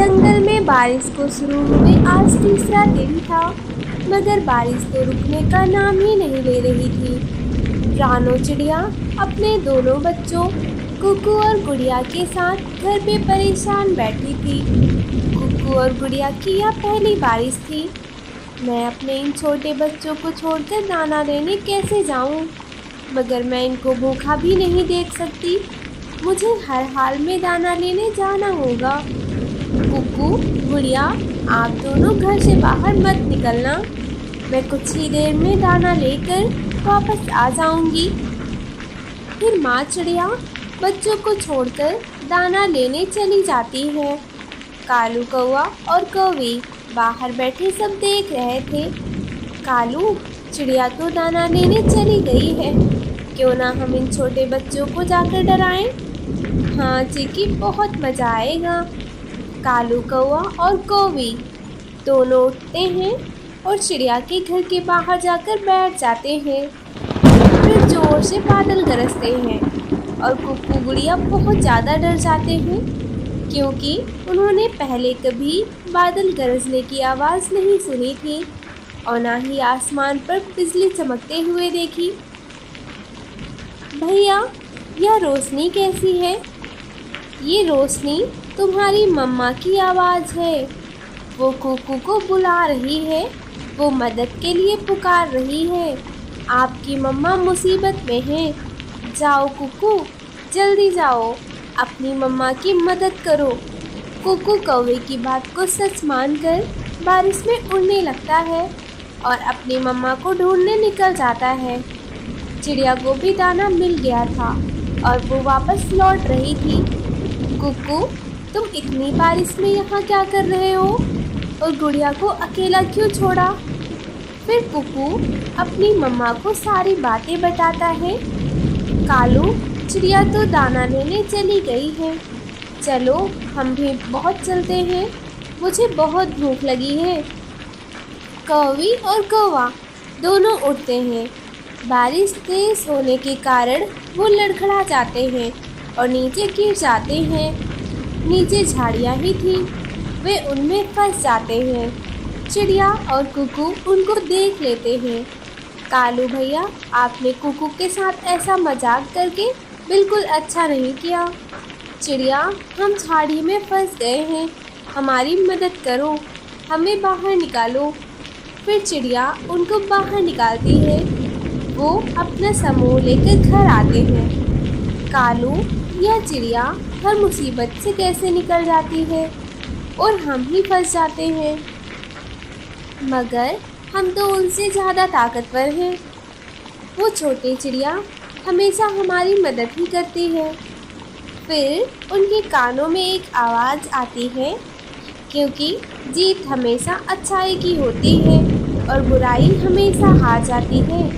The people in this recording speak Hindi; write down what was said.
जंगल में बारिश को शुरू हुए आज तीसरा दिन था, मगर बारिश तो रुकने का नाम ही नहीं ले रही थी। रानो चिड़िया अपने दोनों बच्चों कुकू और गुड़िया के साथ घर पे परेशान बैठी थी। कुकू और गुड़िया की यह पहली बारिश थी। मैं अपने इन छोटे बच्चों को छोड़कर दाना लेने कैसे जाऊं? मगर मैं इनको भूखा भी नहीं देख सकती। मुझे हर हाल में दाना लेने जाना होगा। कुकू, गुड़िया, आप दोनों घर से बाहर मत निकलना। मैं कुछ ही देर में दाना लेकर वापस आ जाऊंगी। फिर माँ चिड़िया बच्चों को छोड़कर दाना लेने चली जाती है। कालू कौवा और कौवी बाहर बैठे सब देख रहे थे। कालू, चिड़िया तो दाना लेने चली गई है, क्यों ना हम इन छोटे बच्चों को जाकर डराएं? हाँ चिकी, बहुत मज़ा आएगा। कालू कौवा और कौवी दोनों उठते हैं और चिड़िया के घर के बाहर जाकर बैठ जाते हैं। फिर जोर से बादल गरजते हैं और कुकू गुड़िया बहुत ज़्यादा डर जाते हैं, क्योंकि उन्होंने पहले कभी बादल गरजने की आवाज़ नहीं सुनी थी और ना ही आसमान पर बिजली चमकते हुए देखी। भैया, यह रोशनी कैसी है? ये रोशनी तुम्हारी मम्मा की आवाज़ है। वो कुकू को बुला रही है, वो मदद के लिए पुकार रही है। आपकी मम्मा मुसीबत में है। जाओ कुकू, जल्दी जाओ, अपनी मम्मा की मदद करो। कुकू कौवे की बात को सच मानकर बारिश में उड़ने लगता है और अपनी मम्मा को ढूंढने निकल जाता है। चिड़िया को भी दाना मिल गया था और वो वापस लौट रही थी। कुकू, तुम इतनी बारिश में यहाँ क्या कर रहे हो और गुड़िया को अकेला क्यों छोड़ा? फिर कुकू अपनी मम्मा को सारी बातें बताता है। कालू, चिड़िया तो दाना लेने चली गई है। चलो हम भी बहुत चलते हैं, मुझे बहुत भूख लगी है। कौवी और कौवा दोनों उठते हैं। बारिश तेज होने के कारण वो लड़खड़ा जाते हैं और नीचे गिर जाते हैं। नीचे झाड़ियाँ ही थी, वे उनमें फंस जाते हैं। चिड़िया और कुकू उनको देख लेते हैं। कालू भैया, आपने कुकू के साथ ऐसा मजाक करके बिल्कुल अच्छा नहीं किया। चिड़िया, हम झाड़ी में फंस गए हैं, हमारी मदद करो, हमें बाहर निकालो। फिर चिड़िया उनको बाहर निकालती है। वो अपना समूह लेकर घर आते हैं। कालू, यह चिड़िया हर मुसीबत से कैसे निकल जाती है और हम ही फंस जाते हैं? मगर हम तो उनसे ज़्यादा ताकतवर हैं। वो छोटे चिड़िया हमेशा हमारी मदद ही करती है। फिर उनके कानों में एक आवाज़ आती है, क्योंकि जीत हमेशा अच्छाई की होती है और बुराई हमेशा हार जाती है।